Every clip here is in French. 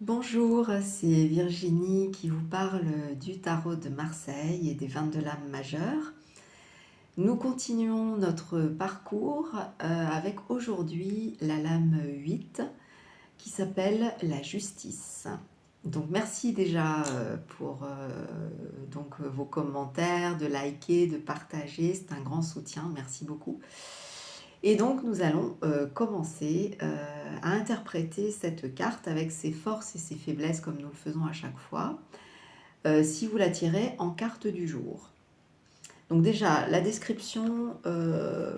Bonjour, c'est Virginie qui vous parle du tarot de Marseille et des 22 lames majeures. Nous continuons notre parcours avec aujourd'hui la lame 8 qui s'appelle la justice. Donc merci déjà pour vos commentaires, de liker, de partager, c'est un grand soutien, merci beaucoup. Et donc nous allons commencer à interpréter cette carte avec ses forces et ses faiblesses comme nous le faisons à chaque fois, si vous la tirez en carte du jour. Donc déjà, la description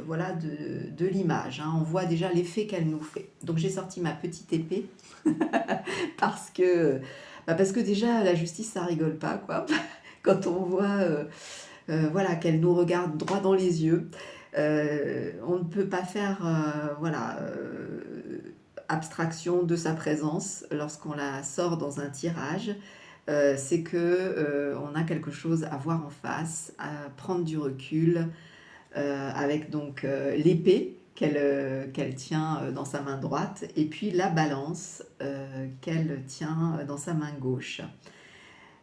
voilà, de l'image, hein, on voit déjà l'effet qu'elle nous fait. Donc j'ai sorti ma petite épée parce que déjà la justice ça rigole pas quoi. Quand on voit voilà, qu'elle nous regarde droit dans les yeux. On ne peut pas faire voilà, abstraction de sa présence lorsqu'on la sort dans un tirage. C'est que on a quelque chose à voir en face, à prendre du recul, avec donc l'épée qu'elle tient dans sa main droite et puis la balance qu'elle tient dans sa main gauche.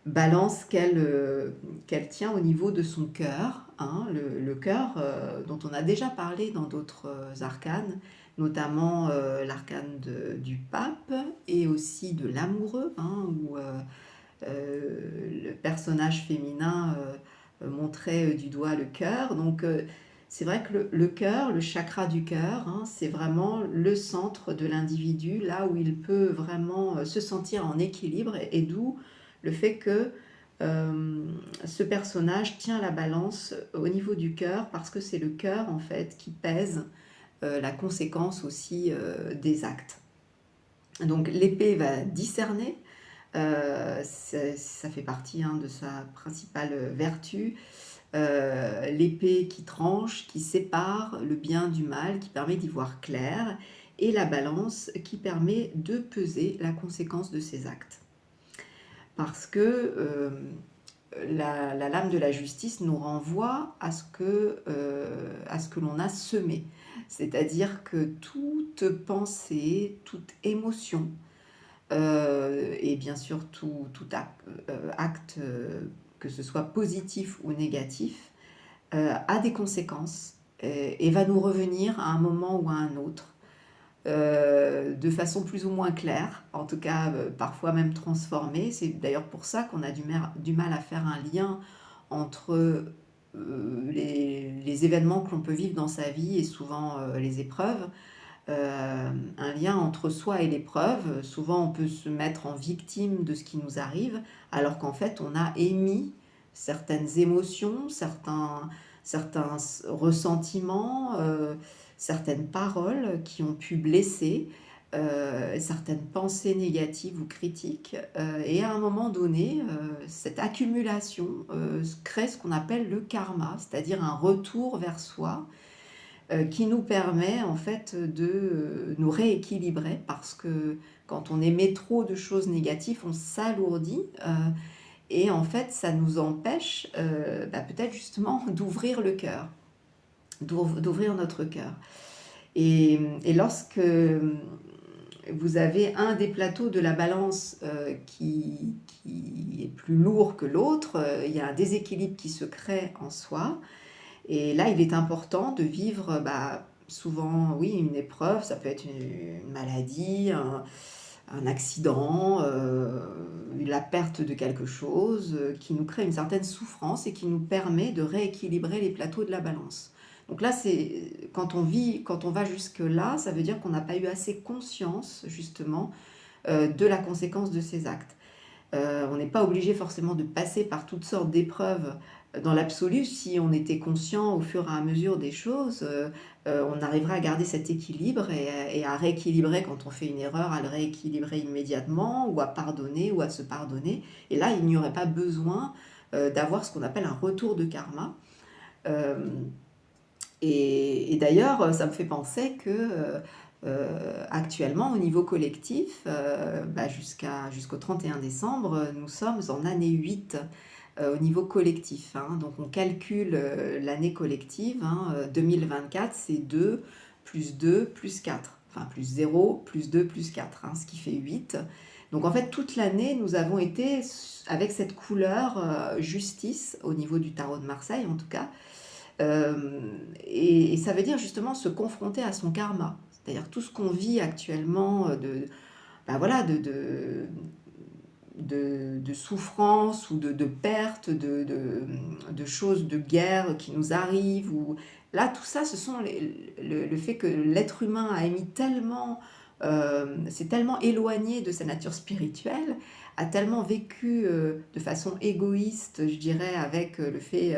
Balance qu'elle tient au niveau de son cœur, hein, le cœur dont on a déjà parlé dans d'autres arcanes, notamment l'arcane du pape et aussi de l'amoureux, hein, où le personnage féminin montrait du doigt le cœur. Donc c'est vrai que le cœur, le chakra du cœur, hein, c'est vraiment le centre de l'individu, là où il peut vraiment se sentir en équilibre, et d'où le fait que ce personnage tient la balance au niveau du cœur, parce que c'est le cœur en fait qui pèse la conséquence aussi des actes. Donc l'épée va discerner, ça fait partie hein, de sa principale vertu. L'épée qui tranche, qui sépare le bien du mal, qui permet d'y voir clair, et la balance qui permet de peser la conséquence de ses actes. Parce que la lame de la justice nous renvoie à ce que l'on a semé. C'est-à-dire que toute pensée, toute émotion, et bien sûr tout acte, que ce soit positif ou négatif, a des conséquences et va nous revenir à un moment ou à un autre, de façon plus ou moins claire, en tout cas parfois même transformée. C'est d'ailleurs pour ça qu'on a du mal à faire un lien entre les événements que l'on peut vivre dans sa vie et souvent les épreuves. Un lien entre soi et l'épreuve. Souvent, on peut se mettre en victime de ce qui nous arrive, alors qu'en fait, on a émis certaines émotions, certains ressentiments, certaines paroles qui ont pu blesser, certaines pensées négatives ou critiques. Et à un moment donné, cette accumulation crée ce qu'on appelle le karma, c'est-à-dire un retour vers soi, qui nous permet en fait de nous rééquilibrer, parce que quand on émet trop de choses négatives, on s'alourdit et en fait ça nous empêche peut-être justement d'ouvrir le cœur, d'ouvrir notre cœur. Et lorsque vous avez un des plateaux de la balance qui est plus lourd que l'autre, il y a un déséquilibre qui se crée en soi. Et là, il est important de vivre souvent, oui, une épreuve. Ça peut être une maladie, un accident, la perte de quelque chose qui nous crée une certaine souffrance et qui nous permet de rééquilibrer les plateaux de la balance. Donc là, quand on va jusque-là, ça veut dire qu'on n'a pas eu assez conscience, justement, de la conséquence de ces actes. On n'est pas obligé forcément de passer par toutes sortes d'épreuves dans l'absolu. Si on était conscient au fur et à mesure des choses, on arriverait à garder cet équilibre et à rééquilibrer quand on fait une erreur, à le rééquilibrer immédiatement, ou à pardonner ou à se pardonner. Et là, il n'y aurait pas besoin d'avoir ce qu'on appelle un retour de karma. Euh, et d'ailleurs, ça me fait penser que actuellement, au niveau collectif, jusqu'au 31 décembre, nous sommes en année 8 au niveau collectif. Hein. Donc on calcule l'année collective, hein, 2024, c'est 2 plus 2 plus 4. enfin plus 0, plus 2, plus 4, hein, ce qui fait 8. Donc en fait, toute l'année, nous avons été avec cette couleur justice, au niveau du tarot de Marseille en tout cas. Et ça veut dire justement se confronter à son karma. C'est-à-dire tout ce qu'on vit actuellement ben voilà, de souffrance ou de perte, de choses, de guerre qui nous arrivent. Ou... Là, tout ça, ce sont le fait que l'être humain a émis tellement, s'est tellement éloigné de sa nature spirituelle, a tellement vécu de façon égoïste, je dirais, avec le fait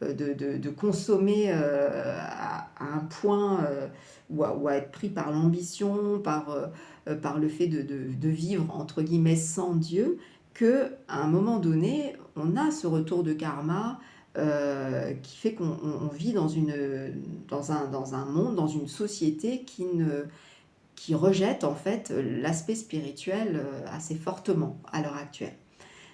de consommer à un point ou à être pris par l'ambition, par le fait de vivre entre guillemets sans Dieu, qu'à un moment donné, on a ce retour de karma qui fait qu'on vit dans un monde, dans une société qui rejette en fait l'aspect spirituel assez fortement à l'heure actuelle.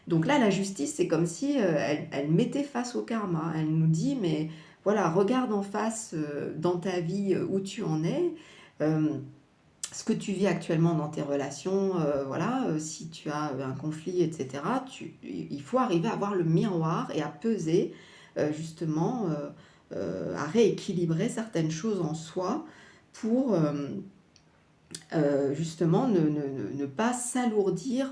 Donc là, la justice, c'est comme si elle mettait face au karma. Elle nous dit, mais voilà, regarde en face dans ta vie où tu en es, ce que tu vis actuellement dans tes relations, voilà, si tu as un conflit, etc., il faut arriver à voir le miroir et à peser, justement, à rééquilibrer certaines choses en soi pour justement ne pas s'alourdir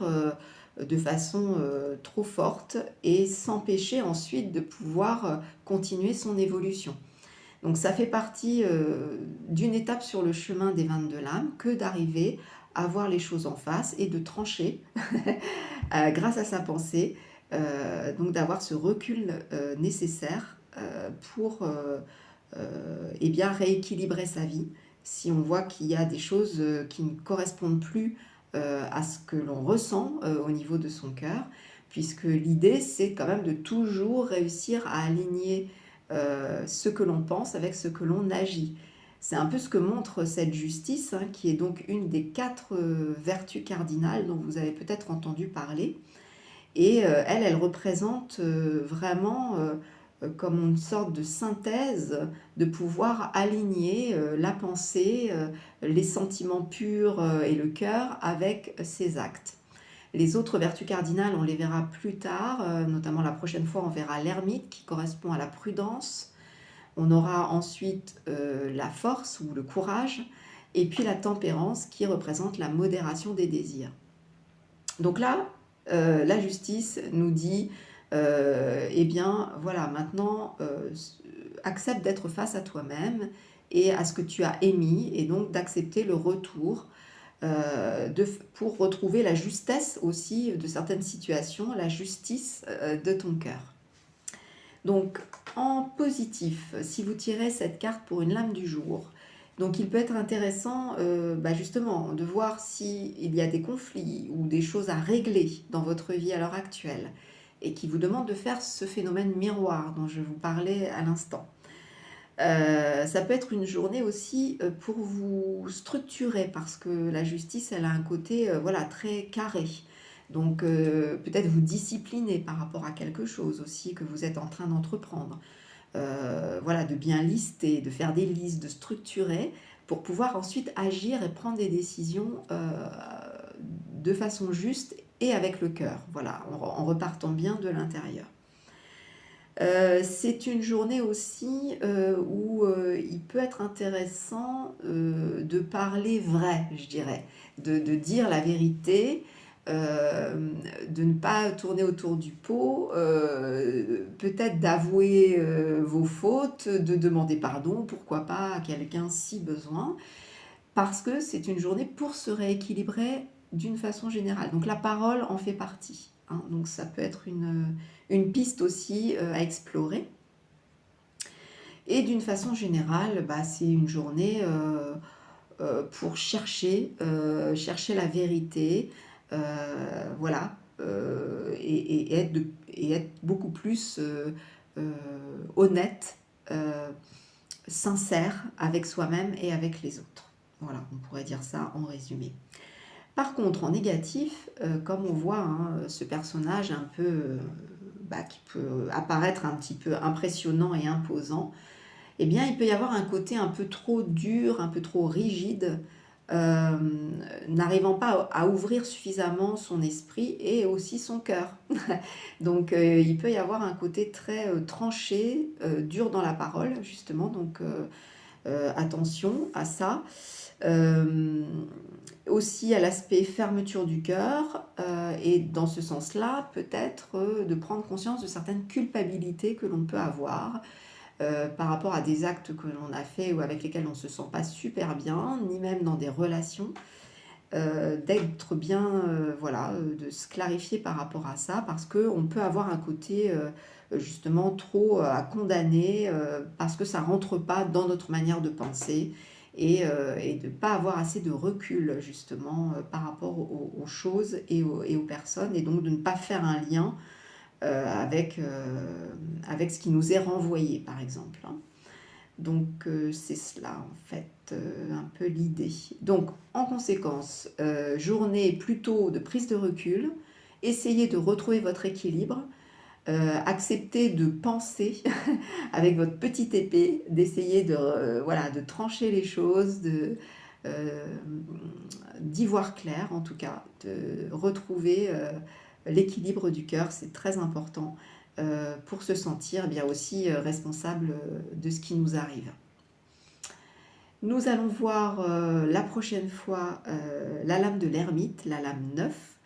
de façon trop forte et s'empêcher ensuite de pouvoir continuer son évolution. Donc ça fait partie d'une étape sur le chemin des 22 lames que d'arriver à voir les choses en face et de trancher grâce à sa pensée, donc d'avoir ce recul nécessaire pour eh bien rééquilibrer sa vie si on voit qu'il y a des choses qui ne correspondent plus à ce que l'on ressent au niveau de son cœur, puisque l'idée c'est quand même de toujours réussir à aligner ce que l'on pense avec ce que l'on agit. C'est un peu ce que montre cette justice, hein, qui est donc une des 4 vertus cardinales dont vous avez peut-être entendu parler. Et elle représente vraiment comme une sorte de synthèse de pouvoir aligner la pensée, les sentiments purs et le cœur avec ses actes. Les autres vertus cardinales, on les verra plus tard, notamment la prochaine fois, on verra l'ermite qui correspond à la prudence. On aura ensuite la force ou le courage, et puis la tempérance qui représente la modération des désirs. Donc là, la justice nous dit, eh bien voilà, maintenant, accepte d'être face à toi-même et à ce que tu as émis, et donc d'accepter le retour pour retrouver la justesse aussi de certaines situations, la justice de ton cœur. Donc en positif, si vous tirez cette carte pour une lame du jour, donc il peut être intéressant justement de voir s'il y a des conflits ou des choses à régler dans votre vie à l'heure actuelle et qui vous demandent de faire ce phénomène miroir dont je vous parlais à l'instant. Ça peut être une journée aussi pour vous structurer, parce que la justice, elle a un côté voilà, très carré. Donc peut-être vous discipliner par rapport à quelque chose aussi que vous êtes en train d'entreprendre. Voilà, de bien lister, de faire des listes, de structurer pour pouvoir ensuite agir et prendre des décisions de façon juste et avec le cœur, voilà, en repartant bien de l'intérieur. C'est une journée aussi où il peut être intéressant de parler vrai, je dirais, de dire la vérité, de ne pas tourner autour du pot, peut-être d'avouer vos fautes, de demander pardon, pourquoi pas à quelqu'un si besoin, parce que c'est une journée pour se rééquilibrer d'une façon générale. Donc la parole en fait partie, hein, donc ça peut être une piste aussi à explorer. Et d'une façon générale, c'est une journée pour chercher la vérité, voilà, et être beaucoup plus honnête, sincère avec soi-même et avec les autres. Voilà, on pourrait dire ça en résumé. Par contre, en négatif, comme on voit ce personnage un peu qui peut apparaître un petit peu impressionnant et imposant, eh bien, il peut y avoir un côté un peu trop dur, un peu trop rigide, n'arrivant pas à ouvrir suffisamment son esprit et aussi son cœur. Donc il peut y avoir un côté très, tranché, dur dans la parole justement, donc attention à ça. Hem, Aussi à l'aspect fermeture du cœur, et dans ce sens-là, peut-être, de prendre conscience de certaines culpabilités que l'on peut avoir, par rapport à des actes que l'on a faits ou avec lesquels on ne se sent pas super bien, ni même dans des relations. D'être bien, voilà, de se clarifier par rapport à ça parce qu'on peut avoir un côté, justement trop, à condamner, parce que ça rentre pas dans notre manière de penser et de pas avoir assez de recul justement, par rapport aux choses et aux personnes et donc de ne pas faire un lien, avec ce qui nous est renvoyé par exemple, hein. Donc c'est cela en fait, un peu l'idée. Donc en conséquence, journée plutôt de prise de recul, essayez de retrouver votre équilibre, acceptez de penser avec votre petite épée, d'essayer de, voilà, de trancher les choses, d'y voir clair en tout cas, de retrouver, l'équilibre du cœur, c'est très important, pour se sentir bien aussi, responsable, de ce qui nous arrive. Nous allons voir la prochaine fois la lame de l'ermite, la lame 9.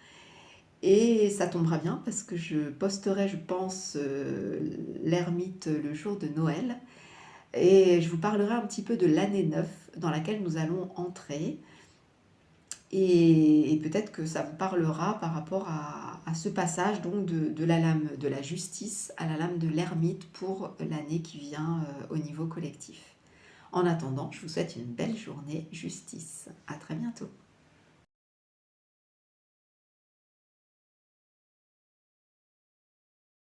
Et ça tombera bien parce que je posterai, je pense, l'ermite le jour de Noël. Et je vous parlerai un petit peu de l'année 9 dans laquelle nous allons entrer. Et peut-être que ça vous parlera par rapport à ce passage donc de la lame de la justice à la lame de l'ermite pour l'année qui vient au niveau collectif. En attendant, je vous souhaite une belle journée justice. À très bientôt.